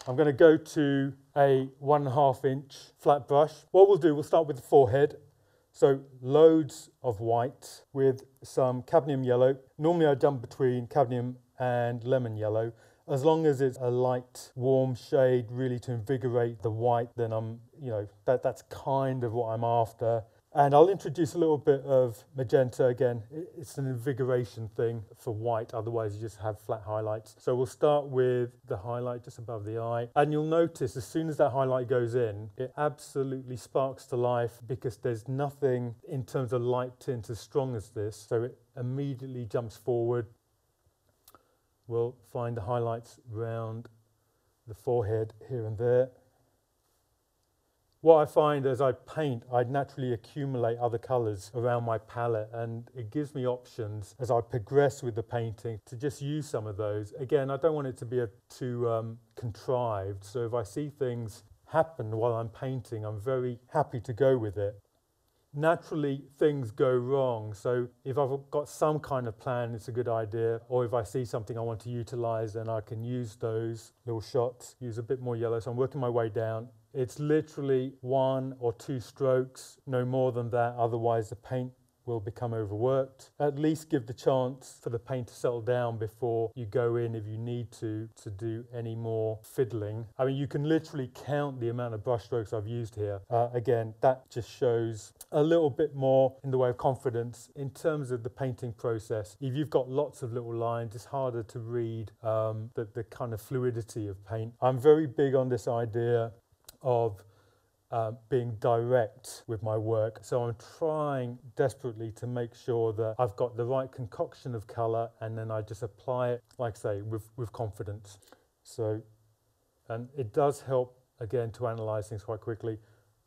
I'm going to go to a 1.5 inch flat brush. What we'll do, we'll start with the forehead. So loads of white with some cadmium yellow. Normally I jump between cadmium and lemon yellow. As long as it's a light, warm shade, really to invigorate the white, then that's kind of what I'm after. And I'll introduce a little bit of magenta again. It's an invigoration thing for white, otherwise you just have flat highlights. So we'll start with the highlight just above the eye. And you'll notice as soon as that highlight goes in, it absolutely sparks to life because there's nothing in terms of light tint as strong as this. So it immediately jumps forward. We'll find the highlights around the forehead here and there. What I find as I paint, I naturally accumulate other colours around my palette, and it gives me options as I progress with the painting to just use some of those. Again, I don't want it to be too contrived, so if I see things happen while I'm painting, I'm very happy to go with it. Naturally, things go wrong, so if I've got some kind of plan, it's a good idea, or if I see something I want to utilise, then I can use those little shots, use a bit more yellow, so I'm working my way down. It's literally 1 or 2 strokes, no more than that, otherwise the paint will become overworked. At least give the chance for the paint to settle down before you go in if you need to do any more fiddling. I mean, you can literally count the amount of brush strokes I've used here. Again, that just shows a little bit more in the way of confidence in terms of the painting process. If you've got lots of little lines, it's harder to read the kind of fluidity of paint. I'm very big on this idea of being direct with my work. So I'm trying desperately to make sure that I've got the right concoction of colour, and then I just apply it, like I say, with confidence. So, and it does help, again, to analyse things quite quickly.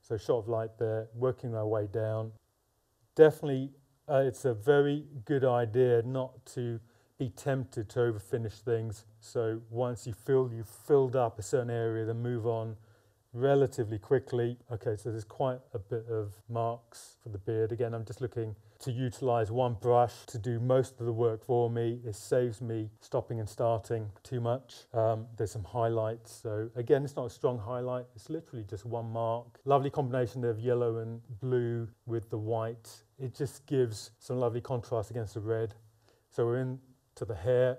So shot of light there, working my way down. Definitely, it's a very good idea not to be tempted to overfinish things. So once you feel you've filled up a certain area, then move on relatively quickly. Okay, so there's quite a bit of marks for the beard. Again, I'm just looking to utilise one brush to do most of the work for me. It saves me stopping and starting too much. There's some highlights. So again, it's not a strong highlight. It's literally just one mark. Lovely combination of yellow and blue with the white. It just gives some lovely contrast against the red. So we're into the hair.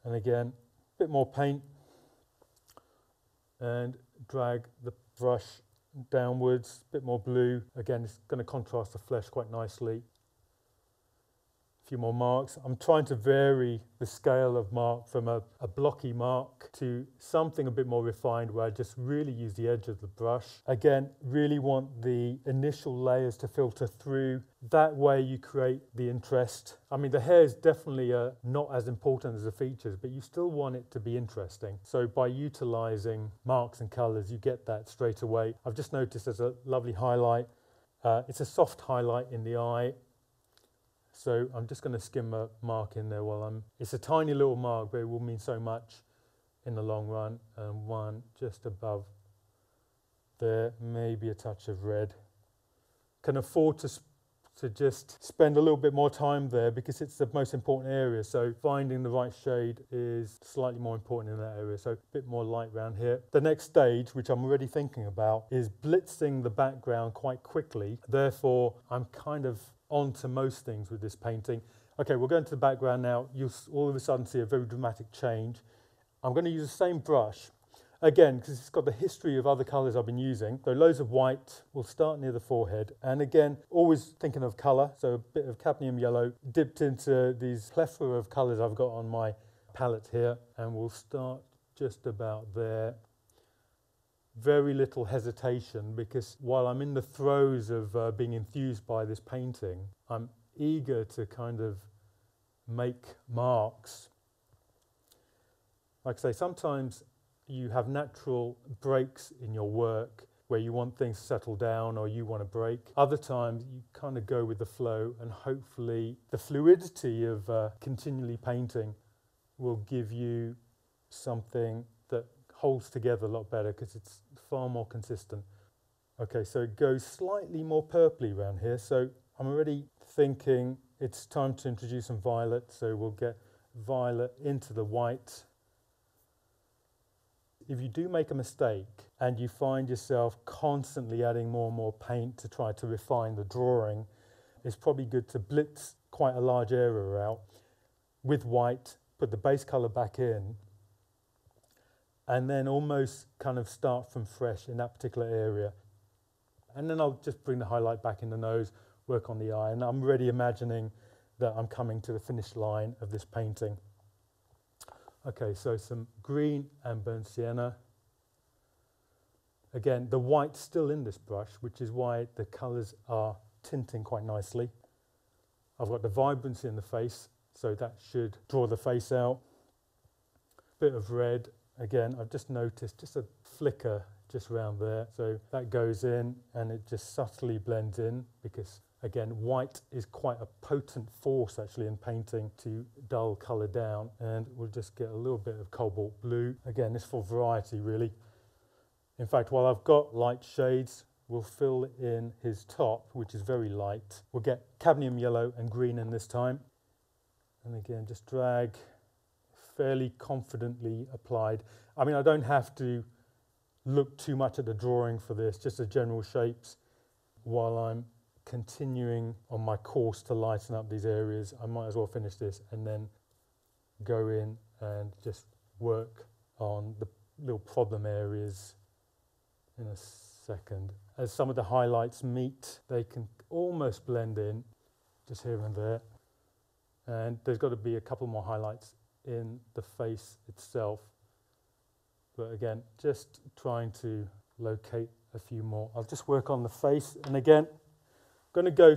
And again, a bit more paint. And drag the brush downwards, a bit more blue. Again, it's going to contrast the flesh quite nicely. A few more marks. I'm trying to vary the scale of mark from a blocky mark to something a bit more refined where I just really use the edge of the brush. Again, really want the initial layers to filter through. That way you create the interest. I mean, the hair is definitely not as important as the features, but you still want it to be interesting. So by utilising marks and colours, you get that straight away. I've just noticed there's a lovely highlight. It's a soft highlight in the eye. So I'm just going to skim a mark in there it's a tiny little mark, but it will mean so much in the long run. And one just above there, maybe a touch of red. Can afford to just spend a little bit more time there because it's the most important area. So finding the right shade is slightly more important in that area. So a bit more light around here. The next stage, which I'm already thinking about, is blitzing the background quite quickly. Therefore, I'm kind of onto most things with this painting. Okay, we'll go into the background now. You'll all of a sudden see a very dramatic change. I'm going to use the same brush again because it's got the history of other colours I've been using. So loads of white. We'll start near the forehead, and again, always thinking of colour. So a bit of cadmium yellow dipped into these plethora of colours I've got on my palette here, and we'll start just about there. Very little hesitation because while I'm in the throes of being enthused by this painting, I'm eager to kind of make marks. Like I say, sometimes you have natural breaks in your work where you want things to settle down or you want to break. Other times you kind of go with the flow, and hopefully the fluidity of continually painting will give you something that holds together a lot better because it's far more consistent. Okay, so it goes slightly more purpley around here. So I'm already thinking it's time to introduce some violet. So we'll get violet into the white. if you do make a mistake and you find yourself constantly adding more and more paint to try to refine the drawing, it's probably good to blitz quite a large area out with white, put the base colour back in, and then almost kind of start from fresh in that particular area. And then I'll just bring the highlight back in the nose, work on the eye, and I'm already imagining that I'm coming to the finish line of this painting. Okay, so some green and burnt sienna. Again, the white's still in this brush, which is why the colours are tinting quite nicely. I've got the vibrancy in the face, so that should draw the face out. Bit of red, again, I've just noticed just a flicker just around there, so that goes in and it just subtly blends in, because again, white is quite a potent force actually in painting to dull colour down, and we'll just get a little bit of cobalt blue. Again, this for variety really. In fact, while I've got light shades, we'll fill in his top, which is very light. We'll get cadmium yellow and green in this time. And again, just drag, fairly confidently applied. I mean, I don't have to look too much at the drawing for this, just the general shapes. While I'm continuing on my course to lighten up these areas, I might as well finish this and then go in and just work on the little problem areas in a second. As some of the highlights meet, they can almost blend in, just here and there. And there's got to be a couple more highlights in the face itself. But again, just trying to locate a few more. I'll just work on the face. And again, I'm going to go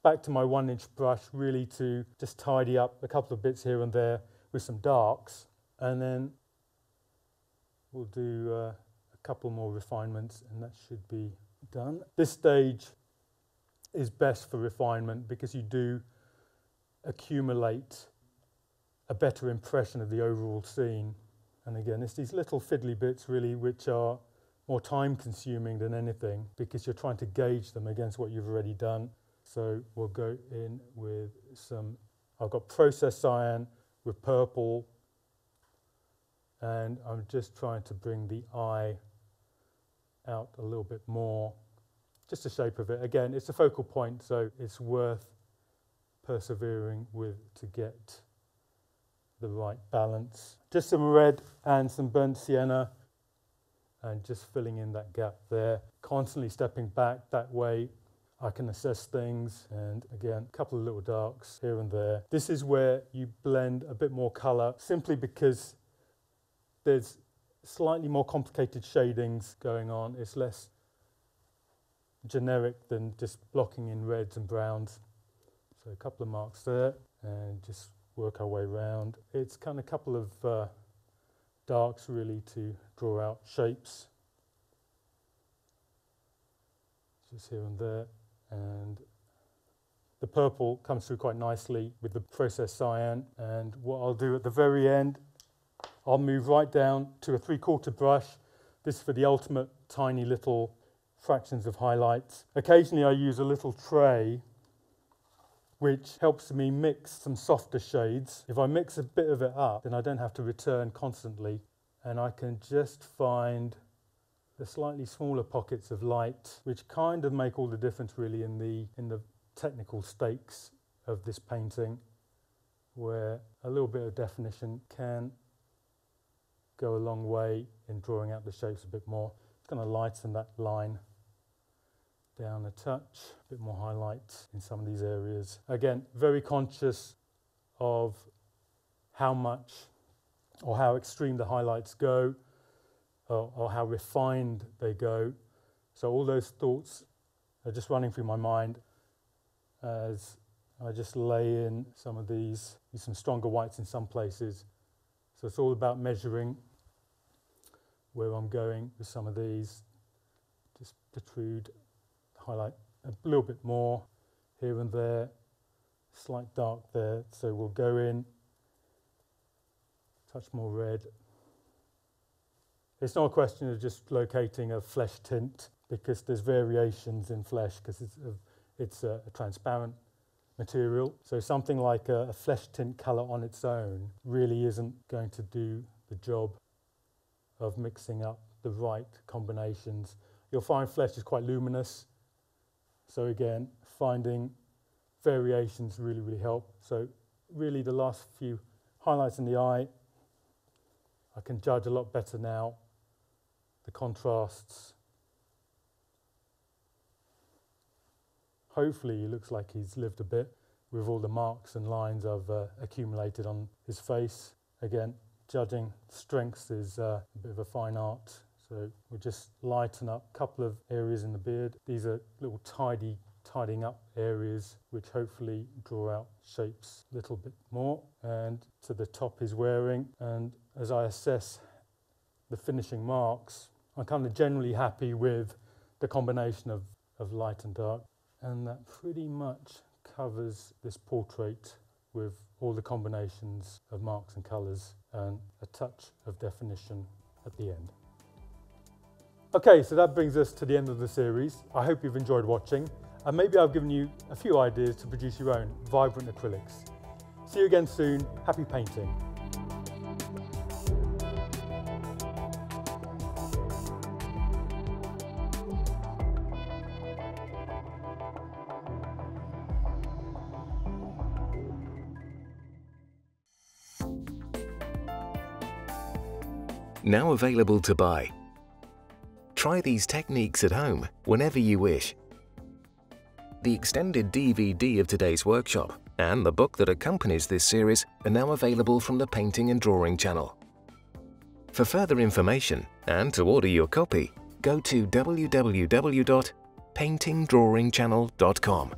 back to my 1-inch brush, really to just tidy up a couple of bits here and there with some darks. And then we'll do a couple more refinements, and that should be done. This stage is best for refinement because you do accumulate a better impression of the overall scene. And again, it's these little fiddly bits really which are more time consuming than anything, because you're trying to gauge them against what you've already done. So we'll go in with some, I've got processed cyan with purple, and I'm just trying to bring the eye out a little bit more, just the shape of it. Again, it's a focal point, so it's worth persevering with to get the right balance. Just some red and some burnt sienna, and just filling in that gap there, constantly stepping back. That way I can assess things, and again, a couple of little darks here and there. This is where you blend a bit more colour, simply because there's slightly more complicated shadings going on. It's less generic than just blocking in reds and browns. So a couple of marks there, and just work our way around. It's kind of a couple of darks really to draw out shapes. Just here and there. And the purple comes through quite nicely with the processed cyan. And what I'll do at the very end, I'll move right down to a 3/4 brush. This is for the ultimate tiny little fractions of highlights. Occasionally I use a little tray which helps me mix some softer shades. If I mix a bit of it up, then I don't have to return constantly, and I can just find the slightly smaller pockets of light, which kind of make all the difference really in the technical stakes of this painting, where a little bit of definition can go a long way in drawing out the shapes a bit more. It's going to lighten that line down a touch, a bit more highlight in some of these areas. Again, very conscious of how much or how extreme the highlights go, or how refined they go. So all those thoughts are just running through my mind as I just lay in some of these, some stronger whites in some places. So it's all about measuring where I'm going with some of these. Just protrude, highlight a little bit more here and there, slight dark there. So we'll go in, touch more red. It's not a question of just locating a flesh tint, because there's variations in flesh, because it's a transparent material. So something like a flesh tint colour on its own really isn't going to do the job. of mixing up the right combinations. You'll find flesh is quite luminous, so again, finding variations really help. So really the last few highlights in the eye, I can judge a lot better now. The contrasts. Hopefully he looks like he's lived a bit with all the marks and lines I've accumulated on his face. Again, judging strengths is a bit of a fine art. So we'll just lighten up a couple of areas in the beard. These are little tidying up areas which hopefully draw out shapes a little bit more. And to the top he's wearing. And as I assess the finishing marks, I'm kind of generally happy with the combination of light and dark. And that pretty much covers this portrait with all the combinations of marks and colours and a touch of definition at the end. Okay, so that brings us to the end of the series. I hope you've enjoyed watching, and maybe I've given you a few ideas to produce your own vibrant acrylics. See you again soon. Happy painting. Now available to buy. Try these techniques at home whenever you wish. The extended DVD of today's workshop and the book that accompanies this series are now available from the Painting and Drawing channel. For further information and to order your copy, go to www.paintingdrawingchannel.com.